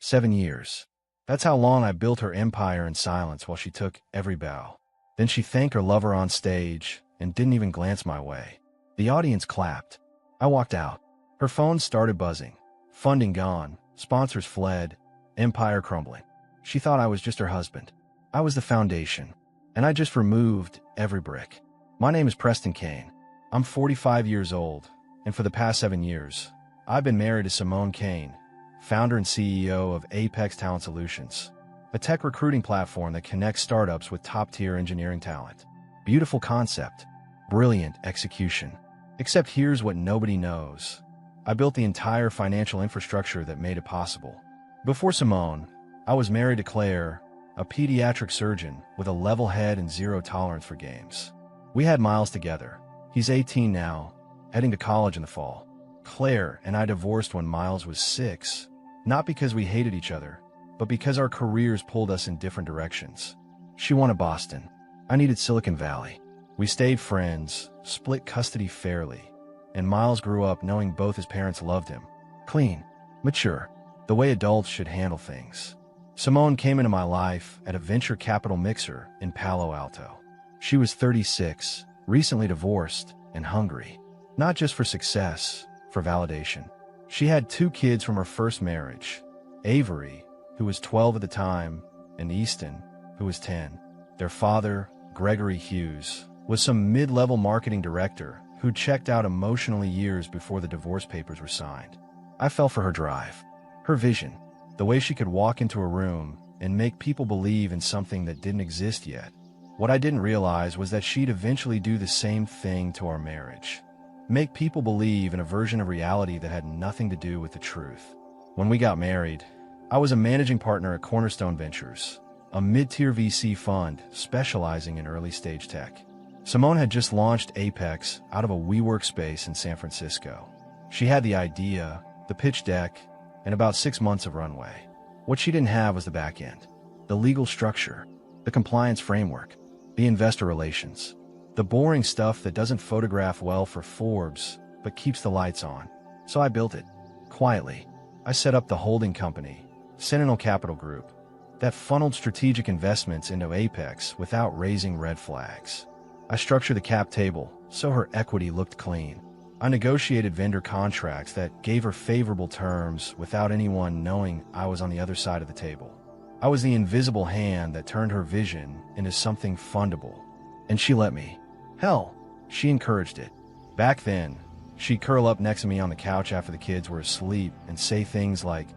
7 years. That's how long I built her empire in silence while she took every bow. Then she thanked her lover on stage and didn't even glance my way. The audience clapped. I walked out. Her phone started buzzing. Funding gone, sponsors fled, empire crumbling. She thought I was just her husband. I was the foundation, and I just removed every brick. My name is Preston Kane. I'm 45 years old, and for the past 7 years, I've been married to Simone Kane, founder and CEO of Apex Talent Solutions, a tech recruiting platform that connects startups with top-tier engineering talent. Beautiful concept, brilliant execution. Except here's what nobody knows. I built the entire financial infrastructure that made it possible. Before Simone, I was married to Claire, a pediatric surgeon with a level head and zero tolerance for games. We had Miles together. He's 18 now, heading to college in the fall. Claire and I divorced when Miles was 6, not because we hated each other, but because our careers pulled us in different directions. She wanted Boston. I needed Silicon Valley. We stayed friends, split custody fairly, and Miles grew up knowing both his parents loved him. Clean, mature, the way adults should handle things. Simone came into my life at a venture capital mixer in Palo Alto. She was 36, recently divorced, and hungry, not just for success, for validation. She had 2 kids from her first marriage, Avery, who was 12 at the time, and Easton, who was 10. Their father, Gregory Hughes, was some mid-level marketing director who checked out emotionally years before the divorce papers were signed. I fell for her drive, her vision, the way she could walk into a room and make people believe in something that didn't exist yet. What I didn't realize was that she'd eventually do the same thing to our marriage. Make people believe in a version of reality that had nothing to do with the truth. When we got married, I was a managing partner at Cornerstone Ventures, a mid-tier VC fund specializing in early-stage tech. Simone had just launched Apex out of a WeWork space in San Francisco. She had the idea, the pitch deck, and about 6 months of runway. What she didn't have was the back end, the legal structure, the compliance framework, the investor relations, the boring stuff that doesn't photograph well for Forbes, but keeps the lights on. So I built it, quietly. I set up the holding company, Sentinel Capital Group, that funneled strategic investments into Apex without raising red flags. I structured the cap table so her equity looked clean. I negotiated vendor contracts that gave her favorable terms without anyone knowing I was on the other side of the table. I was the invisible hand that turned her vision into something fundable. And she let me. Hell, she encouraged it. Back then, she'd curl up next to me on the couch after the kids were asleep and say things like,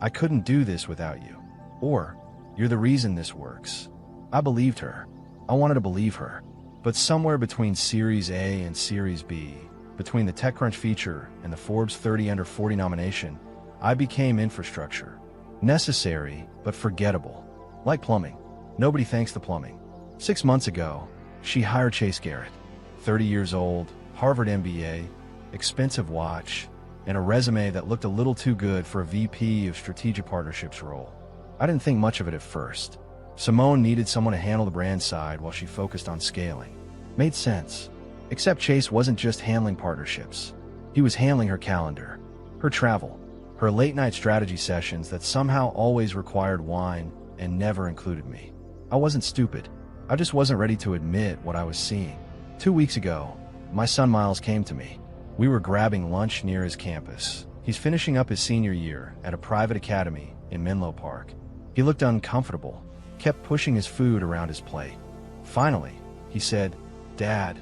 "I couldn't do this without you," or, "You're the reason this works." I believed her. I wanted to believe her. But somewhere between Series A and Series B, between the TechCrunch feature and the Forbes 30 Under 40 nomination, I became infrastructure. Necessary, but forgettable. Like plumbing. Nobody thanks the plumbing. 6 months ago, she hired Chase Garrett, 30 years old, Harvard MBA, expensive watch, and a resume that looked a little too good for a VP of Strategic Partnerships role. I didn't think much of it at first. Simone needed someone to handle the brand side while she focused on scaling. Made sense. Except Chase wasn't just handling partnerships. He was handling her calendar, her travel, her late-night strategy sessions that somehow always required wine and never included me. I wasn't stupid. I just wasn't ready to admit what I was seeing. 2 weeks ago, my son Miles came to me. We were grabbing lunch near his campus. He's finishing up his senior year at a private academy in Menlo Park. He looked uncomfortable, kept pushing his food around his plate. Finally, he said, "Dad,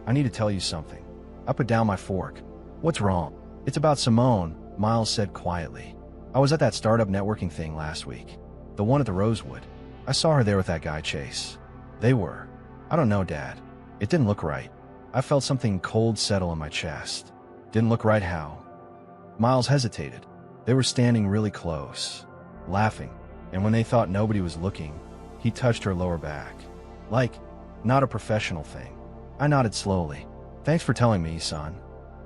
I need to tell you something." I put down my fork. "What's wrong?" "It's about Simone," Miles said quietly. "I was at that startup networking thing last week. The one at the Rosewood. I saw her there with that guy Chase. They were. I don't know, Dad. It didn't look right." I felt something cold settle in my chest. Didn't look right how? Miles hesitated. They were standing really close, laughing, and when they thought nobody was looking, he touched her lower back. Like, not a professional thing. I nodded slowly. "Thanks for telling me, son.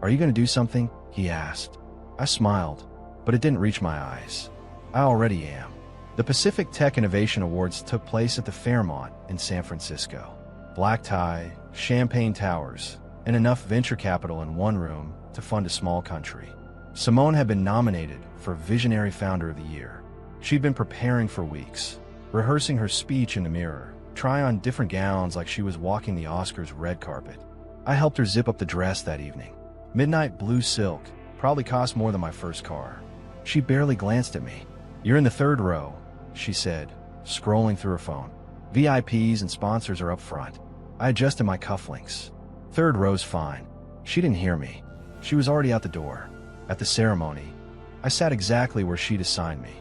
Are you going to do something?" he asked. I smiled, but it didn't reach my eyes. I already am. The Pacific Tech Innovation Awards took place at the Fairmont in San Francisco. Black tie, champagne towers, and enough venture capital in one room to fund a small country. Simone had been nominated for Visionary Founder of the Year. She'd been preparing for weeks, rehearsing her speech in the mirror, trying on different gowns like she was walking the Oscars red carpet. I helped her zip up the dress that evening. Midnight blue silk, probably cost more than my first car. She barely glanced at me. "You're in the third row," she said, scrolling through her phone. "VIPs and sponsors are up front." I adjusted my cufflinks. "Third row's fine." She didn't hear me. She was already out the door. At the ceremony, I sat exactly where she'd assigned me.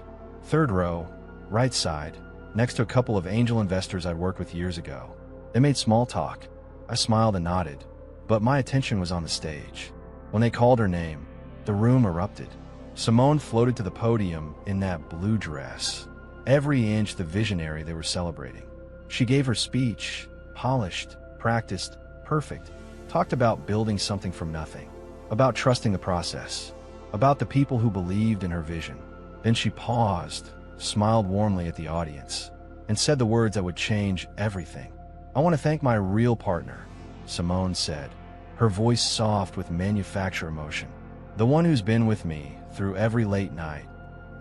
Third row, right side, next to a couple of angel investors I'd worked with years ago. They made small talk. I smiled and nodded, but my attention was on the stage. When they called her name, the room erupted. Simone floated to the podium in that blue dress, every inch the visionary they were celebrating. She gave her speech, polished, practiced, perfect, talked about building something from nothing, about trusting the process, about the people who believed in her vision. Then she paused, smiled warmly at the audience, and said the words that would change everything. "I want to thank my real partner," Simone said, her voice soft with manufactured emotion. "The one who's been with me through every late night,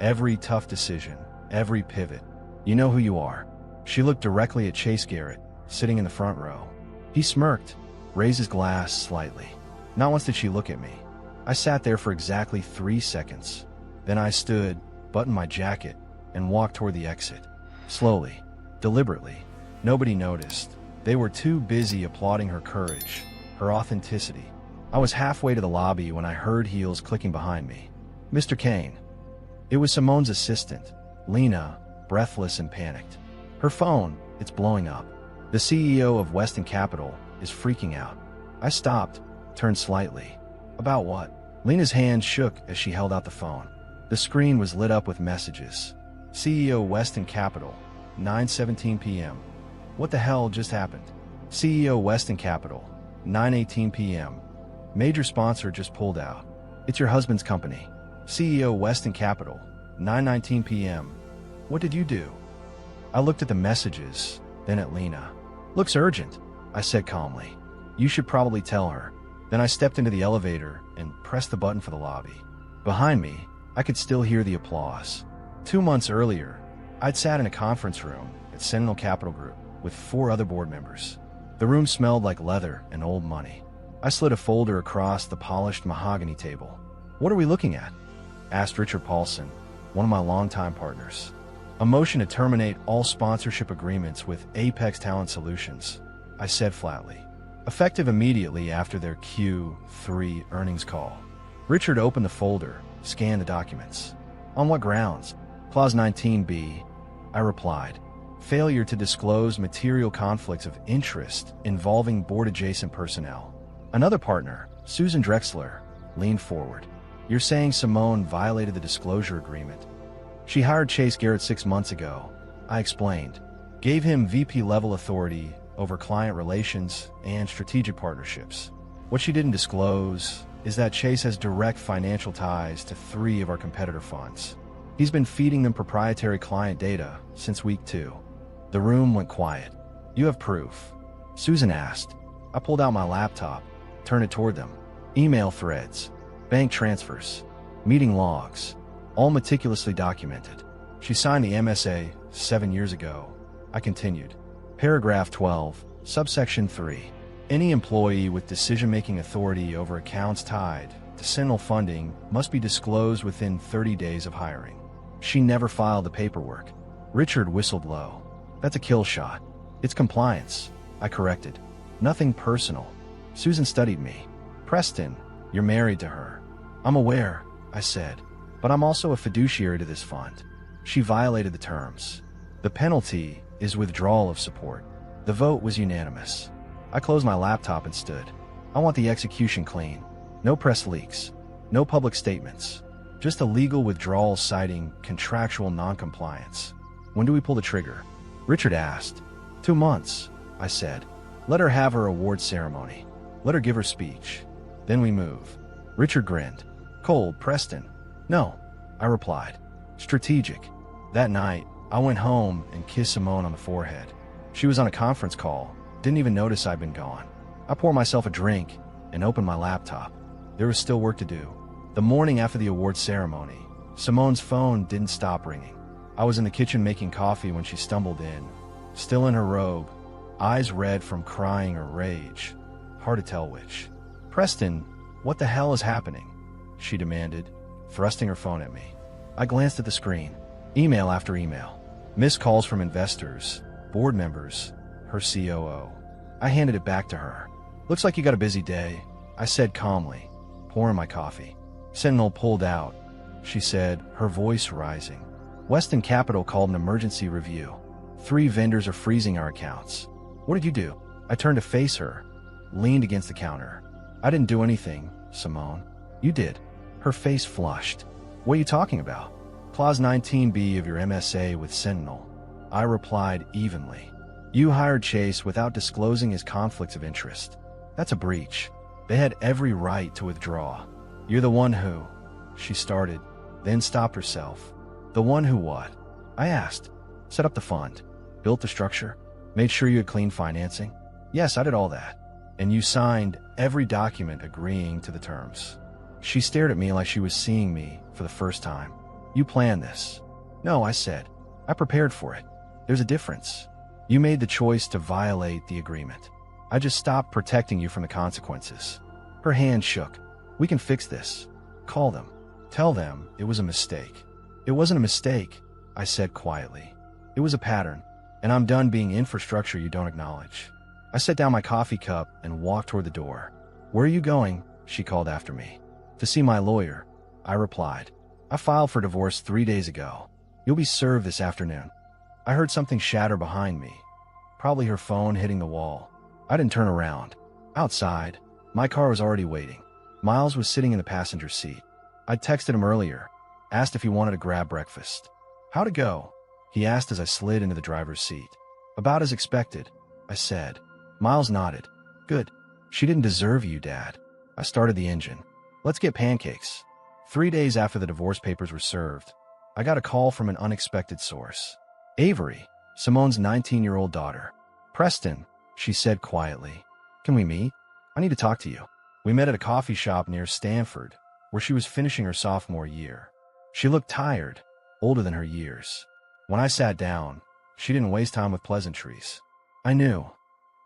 every tough decision, every pivot. You know who you are." She looked directly at Chase Garrett, sitting in the front row. He smirked, raised his glass slightly. Not once did she look at me. I sat there for exactly 3 seconds. Then I stood, buttoned my jacket, and walked toward the exit. Slowly, deliberately. Nobody noticed. They were too busy applauding her courage, her authenticity. I was halfway to the lobby when I heard heels clicking behind me. "Mr. Kane." It was Simone's assistant, Lena, breathless and panicked. "Her phone, it's blowing up. The CEO of Weston Capital is freaking out." I stopped, turned slightly. "About what?" Lena's hand shook as she held out the phone. The screen was lit up with messages. "CEO Weston Capital, 9:17 p.m. What the hell just happened? CEO Weston Capital, 9:18 p.m. Major sponsor just pulled out. It's your husband's company. CEO Weston Capital, 9:19 p.m. What did you do?" I looked at the messages, then at Lena. "Looks urgent," I said calmly. "You should probably tell her." Then I stepped into the elevator and pressed the button for the lobby. Behind me, I could still hear the applause. 2 months earlier, I'd sat in a conference room at Sentinel Capital Group with 4 other board members. The room smelled like leather and old money. I slid a folder across the polished mahogany table. "What are we looking at?" asked Richard Paulson, one of my longtime partners. "A motion to terminate all sponsorship agreements with Apex Talent Solutions," I said flatly. "Effective immediately after their Q3 earnings call." Richard opened the folder, scanned the documents. "On what grounds?" "Clause 19B, I replied. "Failure to disclose material conflicts of interest involving board-adjacent personnel." Another partner, Susan Drexler, leaned forward. "You're saying Simone violated the disclosure agreement?" "She hired Chase Garrett 6 months ago," I explained. "Gave him VP-level authority over client relations and strategic partnerships. What she didn't disclose is that Chase has direct financial ties to 3 of our competitor funds. He's been feeding them proprietary client data since week 2. The room went quiet. "You have proof?" Susan asked. I pulled out my laptop, turned it toward them. Email threads, bank transfers, meeting logs, all meticulously documented. "She signed the MSA 7 years ago," I continued. Paragraph 12, subsection 3. "Any employee with decision-making authority over accounts tied to Sentinel funding must be disclosed within 30 days of hiring." She never filed the paperwork. Richard whistled low. "That's a kill shot." "It's compliance," I corrected. "Nothing personal." Susan studied me. "Preston, you're married to her." "I'm aware," I said, "but I'm also a fiduciary to this fund." She violated the terms. The penalty is withdrawal of support. The vote was unanimous. I closed my laptop and stood. "I want the execution clean. No press leaks. No public statements. Just a legal withdrawal citing contractual noncompliance." "When do we pull the trigger?" Richard asked. 2 months, I said. "Let her have her award ceremony. Let her give her speech. Then we move." Richard grinned. "Cold, Preston." "No," I replied. "Strategic." That night, I went home and kissed Simone on the forehead. She was on a conference call, didn't even notice I'd been gone. I poured myself a drink and opened my laptop. There was still work to do. The morning after the award ceremony, Simone's phone didn't stop ringing. I was in the kitchen making coffee when she stumbled in, still in her robe, eyes red from crying or rage. Hard to tell which. "Preston, what the hell is happening?" she demanded, thrusting her phone at me. I glanced at the screen. Email after email. Missed calls from investors, board members, her COO. I handed it back to her. "Looks like you got a busy day," I said calmly, pouring my coffee. "Sentinel pulled out," she said, her voice rising. "Weston Capital called an emergency review. 3 vendors are freezing our accounts." "What did you do?" I turned to face her, leaned against the counter. "I didn't do anything, Simone. You did." Her face flushed. "What are you talking about?" "Clause 19B of your MSA with Sentinel," I replied evenly. "You hired Chase without disclosing his conflicts of interest. That's a breach. They had every right to withdraw. You're the one who," she started, then stopped herself. "The one who what?" I asked. "Set up the fund, built the structure, made sure you had clean financing." "Yes, I did all that." "And you signed every document agreeing to the terms." She stared at me like she was seeing me for the first time. "You planned this." "No," I said. "I prepared for it. There's a difference. You made the choice to violate the agreement. I just stopped protecting you from the consequences." Her hand shook. "We can fix this. Call them. Tell them it was a mistake." "It wasn't a mistake," I said quietly. "It was a pattern, and I'm done being infrastructure you don't acknowledge." I set down my coffee cup and walked toward the door. "Where are you going?" she called after me. "To see my lawyer," I replied. "I filed for divorce 3 days ago. You'll be served this afternoon." I heard something shatter behind me, probably her phone hitting the wall. I didn't turn around. Outside, my car was already waiting. Miles was sitting in the passenger seat. I'd texted him earlier, asked if he wanted to grab breakfast. "How'd it go?" he asked as I slid into the driver's seat. "About as expected," I said. Miles nodded. "Good. She didn't deserve you, Dad." I started the engine. "Let's get pancakes." 3 days after the divorce papers were served, I got a call from an unexpected source. "Avery, Simone's 19-year-old daughter." "Preston," she said quietly. "Can we meet? I need to talk to you." We met at a coffee shop near Stanford, where she was finishing her sophomore year. She looked tired, older than her years. When I sat down, she didn't waste time with pleasantries. "I knew,"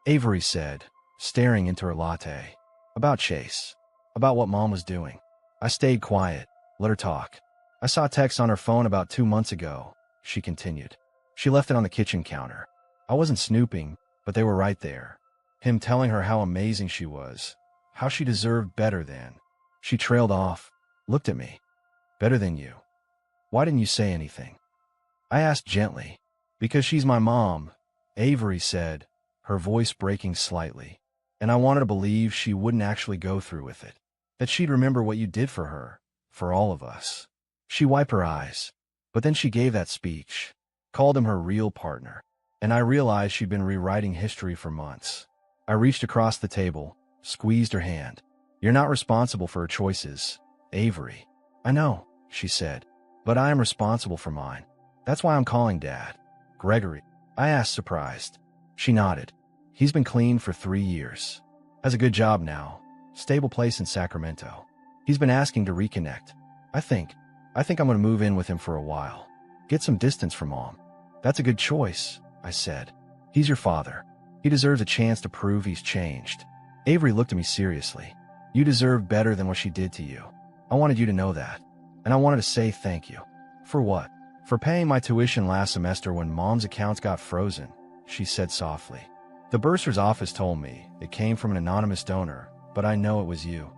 Avery said, staring into her latte. "About Chase. About what Mom was doing." I stayed quiet, let her talk. "I saw texts on her phone about 2 months ago," she continued. "She left it on the kitchen counter. I wasn't snooping, but they were right there. Him telling her how amazing she was, how she deserved better than." She trailed off, looked at me. "Better than you. Why didn't you say anything?" I asked gently. "Because she's my mom," Avery said, her voice breaking slightly. "And I wanted to believe she wouldn't actually go through with it. That she'd remember what you did for her, for all of us." She wiped her eyes. But then she gave that speech, called him her real partner. And I realized she'd been rewriting history for months. I reached across the table, squeezed her hand. "You're not responsible for her choices, Avery." "I know," she said. "But I am responsible for mine. That's why I'm calling Dad." "Gregory?" I asked, surprised. She nodded. "He's been clean for 3 years. Has a good job now. Stable place in Sacramento. He's been asking to reconnect. I think I'm going to move in with him for a while. Get some distance from Mom." "That's a good choice," I said. "He's your father. He deserves a chance to prove he's changed." Avery looked at me seriously. "You deserve better than what she did to you. I wanted you to know that. And I wanted to say thank you." "For what?" "For paying my tuition last semester when Mom's accounts got frozen," she said softly. "The bursar's office told me it came from an anonymous donor, but I know it was you."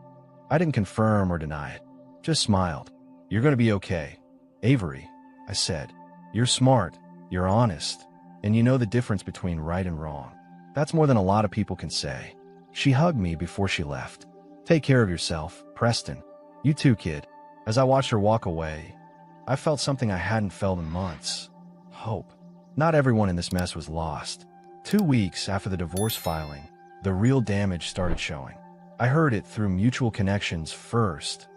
I didn't confirm or deny it, just smiled. "You're going to be okay, Avery," I said. "You're smart, you're honest, and you know the difference between right and wrong. That's more than a lot of people can say." She hugged me before she left. "Take care of yourself, Preston." "You too, kid." As I watched her walk away, I felt something I hadn't felt in months. Hope. Not everyone in this mess was lost. 2 weeks after the divorce filing, the real damage started showing. I heard it through mutual connections first.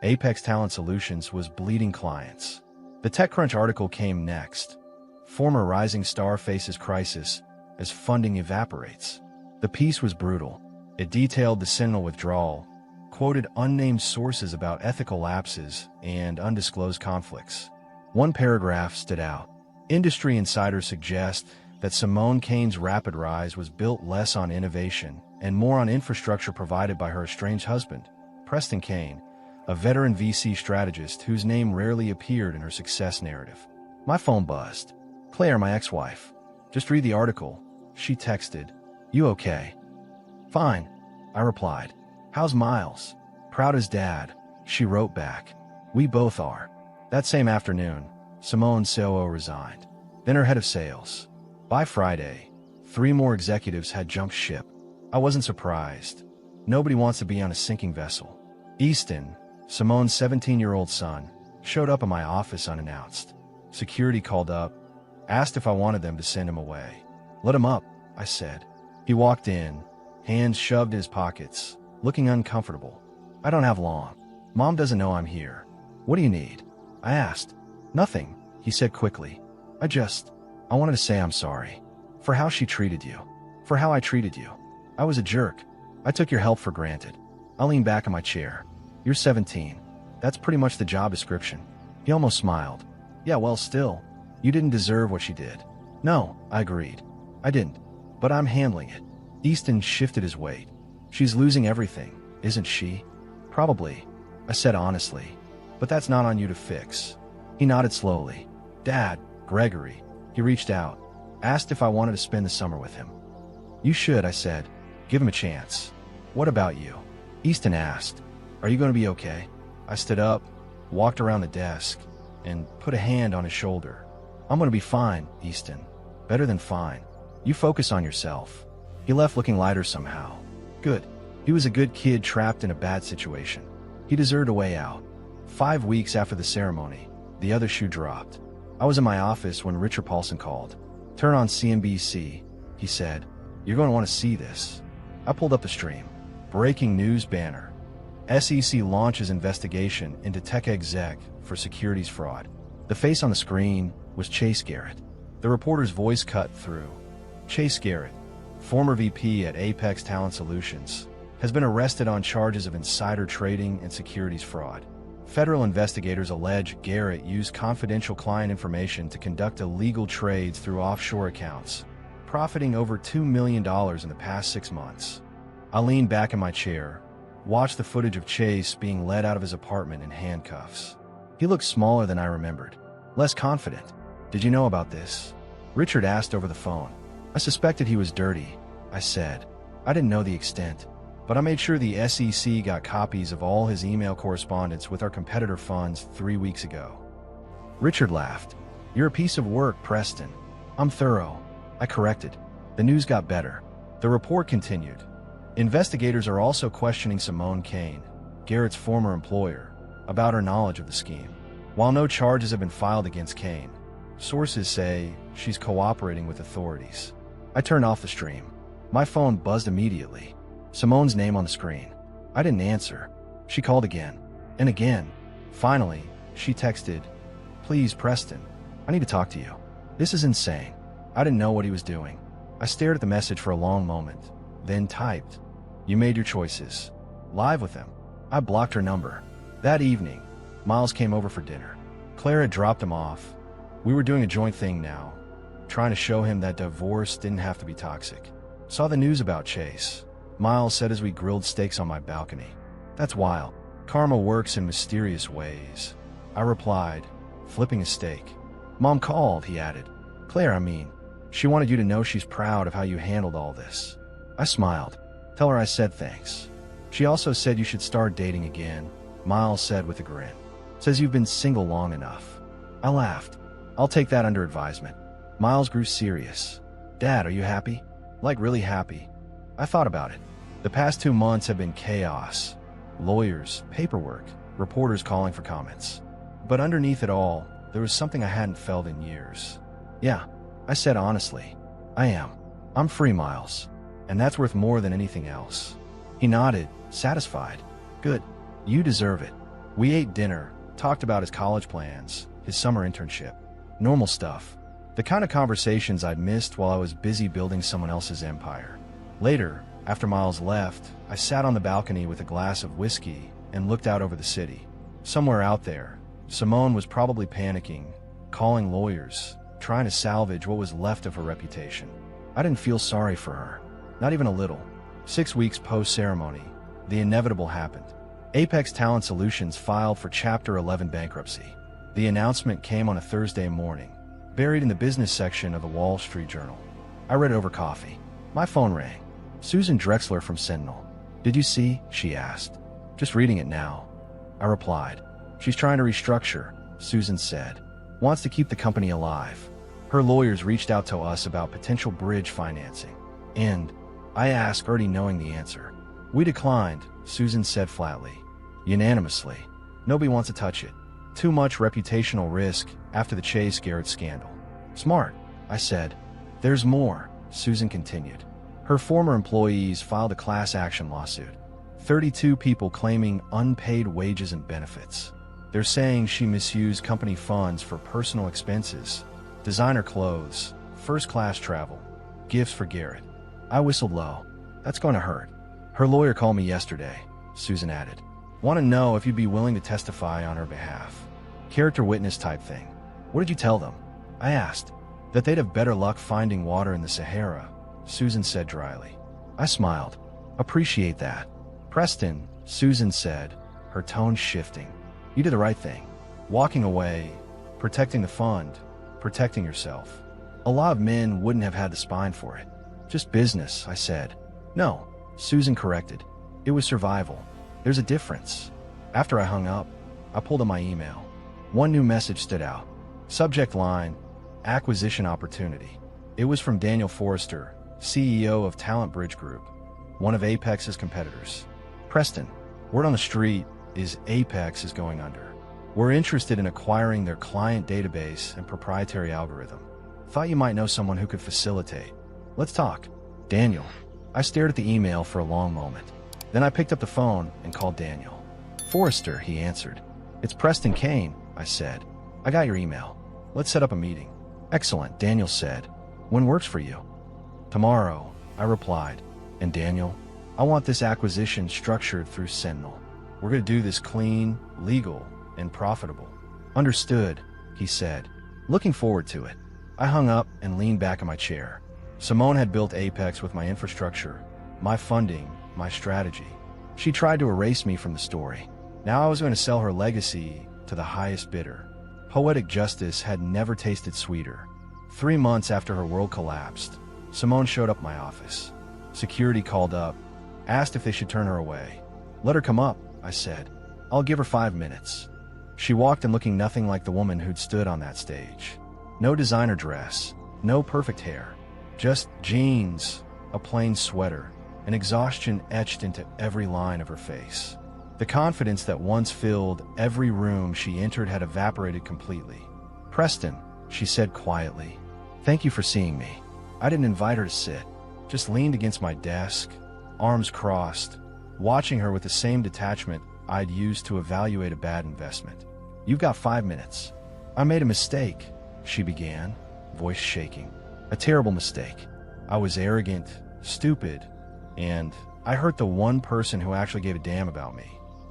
Apex Talent Solutions was bleeding clients. The TechCrunch article came next. Former rising star faces crisis as funding evaporates. The piece was brutal. It detailed the Sentinel withdrawal, quoted unnamed sources about ethical lapses and undisclosed conflicts. One paragraph stood out. Industry insiders suggest that Simone Kane's rapid rise was built less on innovation and more on infrastructure provided by her estranged husband, Preston Kane, a veteran VC strategist whose name rarely appeared in her success narrative. My phone buzzed. Claire, my ex-wife. Just read the article. She texted. You okay? Fine, I replied. How's Miles? Proud as dad, she wrote back. We both are. That same afternoon, Simone COO resigned. Then her head of sales. By Friday, 3 more executives had jumped ship. I wasn't surprised. Nobody wants to be on a sinking vessel. Easton, Simone's 17-year-old son, showed up in my office unannounced. Security called up, asked if I wanted them to send him away. Let him up, I said. He walked in, hands shoved in his pockets, looking uncomfortable. I don't have long. Mom doesn't know I'm here. What do you need? I asked. Nothing, he said quickly. I wanted to say I'm sorry. For how she treated you. For how I treated you. I was a jerk. I took your help for granted. I leaned back in my chair. You're 17. That's pretty much the job description. He almost smiled. Yeah, well, still. You didn't deserve what she did. No, I agreed. I didn't. But I'm handling it. Easton shifted his weight. She's losing everything, isn't she? Probably, I said honestly. But that's not on you to fix. He nodded slowly. Dad, Gregory. He reached out, asked if I wanted to spend the summer with him. You should, I said. Give him a chance. What about you? Easton asked. Are you going to be okay? I stood up, walked around the desk, and put a hand on his shoulder. I'm going to be fine, Easton. Better than fine. You focus on yourself. He left looking lighter somehow. Good. He was a good kid trapped in a bad situation. He deserved a way out. 5 weeks after the ceremony, the other shoe dropped. I was in my office when Richard Paulson called. Turn on CNBC, he said. You're going to want to see this. I pulled up the stream. Breaking news banner. SEC launches investigation into tech exec for securities fraud. The face on the screen was Chase Garrett. The reporter's voice cut through. Chase Garrett, former VP at Apex Talent Solutions, has been arrested on charges of insider trading and securities fraud. Federal investigators allege Garrett used confidential client information to conduct illegal trades through offshore accounts, profiting over $2 million in the past 6 months. I leaned back in my chair, watched the footage of Chase being led out of his apartment in handcuffs. He looked smaller than I remembered, less confident. Did you know about this? Richard asked over the phone. I suspected he was dirty, I said. I didn't know the extent, but I made sure the SEC got copies of all his email correspondence with our competitor funds 3 weeks ago. Richard laughed. You're a piece of work, Preston. I'm thorough, I corrected. The news got better. The report continued. Investigators are also questioning Simone Kane, Garrett's former employer, about her knowledge of the scheme. While no charges have been filed against Kane, sources say she's cooperating with authorities. I turned off the stream. My phone buzzed immediately. Simone's name on the screen. I didn't answer. She called again and again. Finally, she texted, Please, Preston, I need to talk to you. This is insane. I didn't know what he was doing. I stared at the message for a long moment, then typed, You made your choices. Live with him. I blocked her number. That evening, Miles came over for dinner. Claire had dropped him off. We were doing a joint thing now, trying to show him that divorce didn't have to be toxic. Saw the news about Chase. Miles said as we grilled steaks on my balcony. That's wild. Karma works in mysterious ways. I replied, flipping a steak. Mom called, he added. Claire, she wanted you to know she's proud of how you handled all this. I smiled. Tell her I said thanks. She also said you should start dating again, Miles said with a grin. Says you've been single long enough. I laughed. I'll take that under advisement. Miles grew serious. Dad, are you happy? Like really happy? I thought about it. The past 2 months have been chaos. Lawyers, paperwork, reporters calling for comments. But underneath it all, there was something I hadn't felt in years. Yeah, I said honestly. I am. I'm free, Miles. And that's worth more than anything else. He nodded, satisfied. Good. You deserve it. We ate dinner, talked about his college plans, his summer internship. Normal stuff. The kind of conversations I'd missed while I was busy building someone else's empire. Later, after Miles left, I sat on the balcony with a glass of whiskey and looked out over the city. Somewhere out there, Simone was probably panicking, calling lawyers, trying to salvage what was left of her reputation. I didn't feel sorry for her, not even a little. 6 weeks post-ceremony, the inevitable happened. Apex Talent Solutions filed for Chapter 11 bankruptcy. The announcement came on a Thursday morning, buried in the business section of the Wall Street Journal. I read it over coffee. My phone rang. Susan Drexler from Sentinel. "Did you see?" she asked. "Just reading it now," I replied. "She's trying to restructure," Susan said. "Wants to keep the company alive. Her lawyers reached out to us about potential bridge financing. And I asked, already knowing the answer. We declined," Susan said flatly. "Unanimously. Nobody wants to touch it. Too much reputational risk after the Chase Garrett scandal." "Smart," I said. "There's more," Susan continued. Her former employees filed a class action lawsuit. 32 people claiming unpaid wages and benefits. They're saying she misused company funds for personal expenses, designer clothes, first-class travel, gifts for Garrett. I whistled low. "That's going to hurt." "Her lawyer called me yesterday," Susan added. "Want to know if you'd be willing to testify on her behalf. Character witness type thing." "What did you tell them?" I asked. "That they'd have better luck finding water in the Sahara," Susan said dryly. I smiled. "Appreciate that." "Preston," Susan said, her tone shifting. "You did the right thing. Walking away, protecting the fund, protecting yourself. A lot of men wouldn't have had the spine for it." "Just business," I said. "No," Susan corrected. "It was survival. There's a difference." After I hung up, I pulled up my email. One new message stood out. Subject line, "Acquisition Opportunity." It was from Daniel Forrester, CEO of Talent Bridge Group, one of Apex's competitors. "Preston, word on the street is Apex is going under. We're interested in acquiring their client database and proprietary algorithm. Thought you might know someone who could facilitate. Let's talk." "Daniel." I stared at the email for a long moment. Then I picked up the phone and called Daniel. "Forrester," he answered. "It's Preston Kane," I said. "I got your email. Let's set up a meeting." "Excellent," Daniel said. "When works for you?" "Tomorrow," I replied. "And Daniel, I want this acquisition structured through Sentinel. We're going to do this clean, legal, and profitable." "Understood," he said. "Looking forward to it." I hung up and leaned back in my chair. Simone had built Apex with my infrastructure, my funding, my strategy. She tried to erase me from the story. Now I was going to sell her legacy to the highest bidder. Poetic justice had never tasted sweeter. 3 months after her world collapsed, Simone showed up at my office. Security called up, asked if they should turn her away. "Let her come up," I said. "I'll give her 5 minutes." She walked in looking nothing like the woman who'd stood on that stage. No designer dress, no perfect hair. Just jeans, a plain sweater, and exhaustion etched into every line of her face. The confidence that once filled every room she entered had evaporated completely. "Preston," she said quietly. "Thank you for seeing me." I didn't invite her to sit, just leaned against my desk, arms crossed, watching her with the same detachment I'd used to evaluate a bad investment. "You've got 5 minutes." "I made a mistake," she began, voice shaking. "A terrible mistake. I was arrogant, stupid, and I hurt the one person who actually gave a damn about me,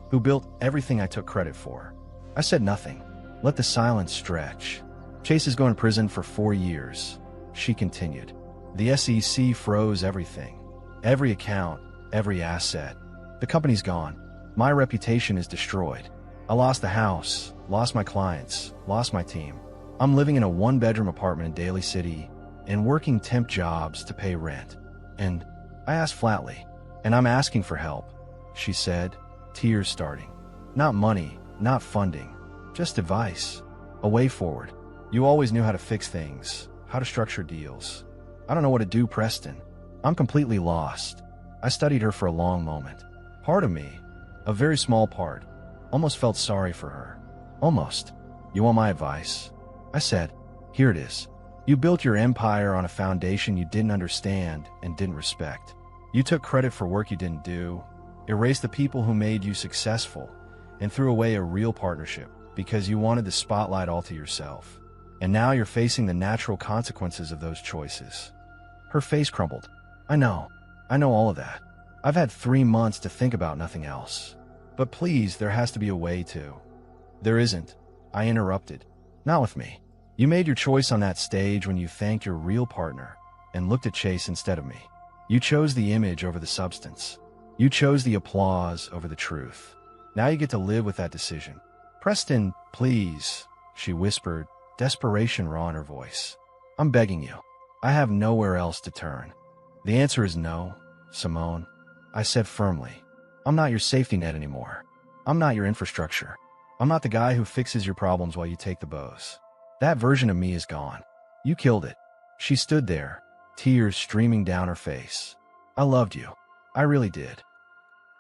who built everything I took credit for." I said nothing, let the silence stretch. "Chase is going to prison for 4 years," she continued. "The SEC froze everything. Every account, every asset. The company's gone. My reputation is destroyed. I lost the house, lost my clients, lost my team. I'm living in a 1-bedroom apartment in Daly City and working temp jobs to pay rent. And," I asked flatly, "and I'm asking for help," she said, tears starting. "Not money, not funding, just advice. A way forward. You always knew how to fix things, how to structure deals. I don't know what to do, Preston. I'm completely lost." I studied her for a long moment. Part of me, a very small part, almost felt sorry for her. Almost. "You want my advice?" I said. "Here it is. You built your empire on a foundation you didn't understand and didn't respect. You took credit for work you didn't do, erased the people who made you successful, and threw away a real partnership because you wanted the spotlight all to yourself. And now you're facing the natural consequences of those choices." Her face crumbled. I know all of that. I've had 3 months to think about nothing else. But please, there has to be a way to." "There isn't," I interrupted. "Not with me. You made your choice on that stage when you thanked your real partner and looked at Chase instead of me. You chose the image over the substance. You chose the applause over the truth. Now you get to live with that decision. Preston, please, she whispered, desperation raw in her voice. I'm begging you. I have nowhere else to turn. The answer is no, Simone, I said firmly. I'm not your safety net anymore. I'm not your infrastructure. I'm not the guy who fixes your problems while you take the bows. That version of me is gone. You killed it. She stood there, tears streaming down her face. I loved you. I really did.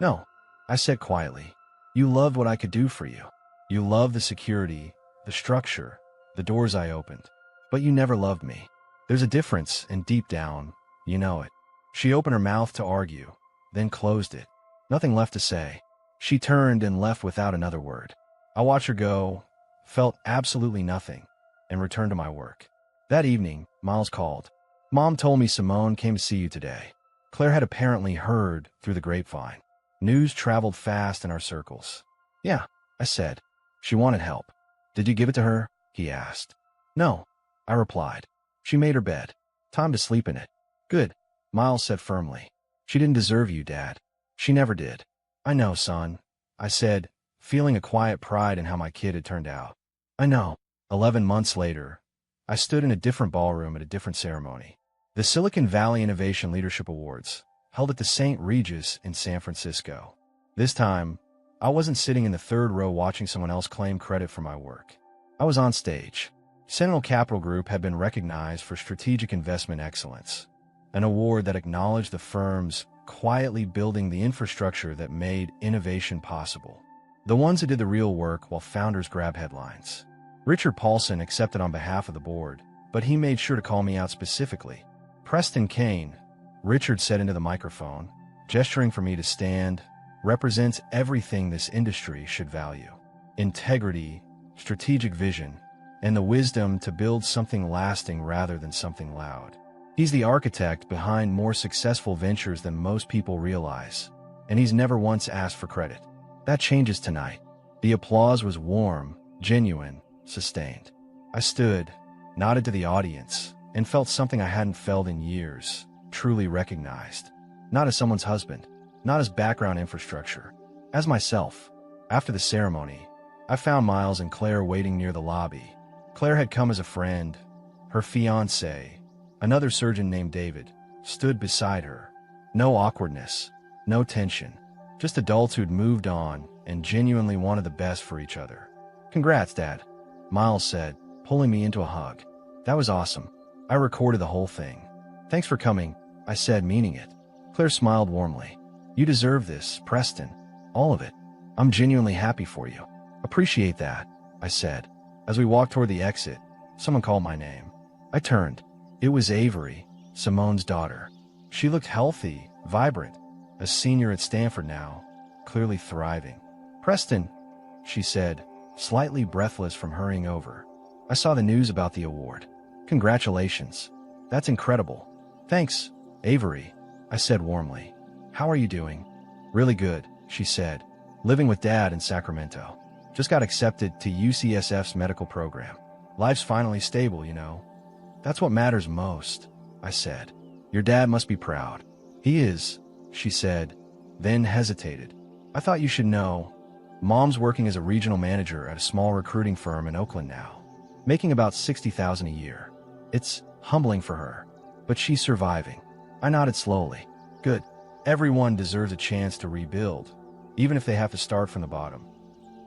No, I said quietly. You loved what I could do for you. You loved the security, the structure, the doors I opened. But you never loved me. There's a difference, and deep down, you know it. She opened her mouth to argue, then closed it. Nothing left to say. She turned and left without another word. I watched her go, felt absolutely nothing, and returned to my work. That evening, Miles called. Mom told me Simone came to see you today. Claire had apparently heard through the grapevine. News traveled fast in our circles. Yeah, I said. She wanted help. Did you give it to her? He asked. No, I replied. She made her bed. Time to sleep in it. Good, Miles said firmly. She didn't deserve you, Dad. She never did. I know, son, I said, feeling a quiet pride in how my kid had turned out. I know. 11 months later, I stood in a different ballroom at a different ceremony. The Silicon Valley Innovation Leadership Awards, held at the St. Regis in San Francisco. This time, I wasn't sitting in the third row watching someone else claim credit for my work. I was on stage. Sentinel Capital Group had been recognized for strategic investment excellence, an award that acknowledged the firms quietly building the infrastructure that made innovation possible. The ones that did the real work while founders grab headlines. Richard Paulson accepted on behalf of the board, but he made sure to call me out specifically. Preston Kane, Richard said into the microphone, gesturing for me to stand, represents everything this industry should value. Integrity, strategic vision, and the wisdom to build something lasting rather than something loud. He's the architect behind more successful ventures than most people realize, and he's never once asked for credit. That changes tonight. The applause was warm, genuine, sustained. I stood, nodded to the audience, and felt something I hadn't felt in years, truly recognized. Not as someone's husband, not as background infrastructure, as myself. After the ceremony, I found Miles and Claire waiting near the lobby. Claire had come as a friend. Her fiancé, another surgeon named David, stood beside her. No awkwardness, no tension, just adults who'd moved on and genuinely wanted the best for each other. Congrats, Dad, Miles said, pulling me into a hug. That was awesome. I recorded the whole thing. Thanks for coming, I said, meaning it. Claire smiled warmly. You deserve this, Preston. All of it. I'm genuinely happy for you. Appreciate that, I said. As we walked toward the exit, someone called my name. I turned. It was Avery, Simone's daughter. She looked healthy, vibrant, a senior at Stanford now, clearly thriving. Preston, she said, slightly breathless from hurrying over. I saw the news about the award. Congratulations. That's incredible. Thanks, Avery, I said warmly. How are you doing? Really good, she said. Living with Dad in Sacramento. Just got accepted to UCSF's medical program. Life's finally stable, you know. That's what matters most, I said. Your dad must be proud. He is, she said, then hesitated. I thought you should know. Mom's working as a regional manager at a small recruiting firm in Oakland now, making about $60,000 a year. It's humbling for her, but she's surviving. I nodded slowly. Good. Everyone deserves a chance to rebuild, even if they have to start from the bottom.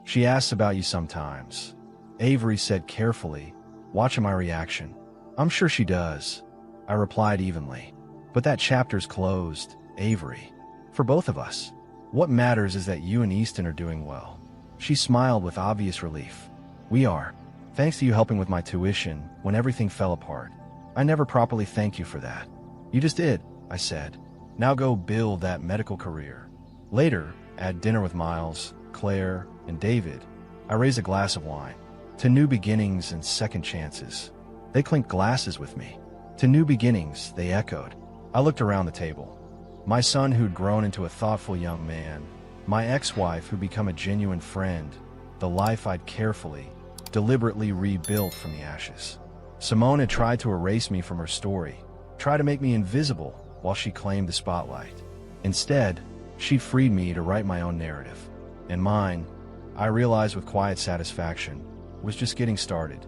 She asks about you sometimes, Avery said carefully, watching my reaction. I'm sure she does, I replied evenly. But that chapter's closed, Avery. For both of us. What matters is that you and Easton are doing well. She smiled with obvious relief. We are. Thanks to you helping with my tuition when everything fell apart. I never properly thanked you for that. You just did, I said. Now go build that medical career. Later, at dinner with Miles, Claire, and David, I raised a glass of wine. To new beginnings and second chances. They clinked glasses with me. To new beginnings, they echoed. I looked around the table. My son who'd grown into a thoughtful young man, my ex-wife who'd become a genuine friend, the life I'd carefully, deliberately rebuilt from the ashes. Simone had tried to erase me from her story, tried to make me invisible while she claimed the spotlight. Instead, she freed me to write my own narrative. And mine, I realized with quiet satisfaction, was just getting started.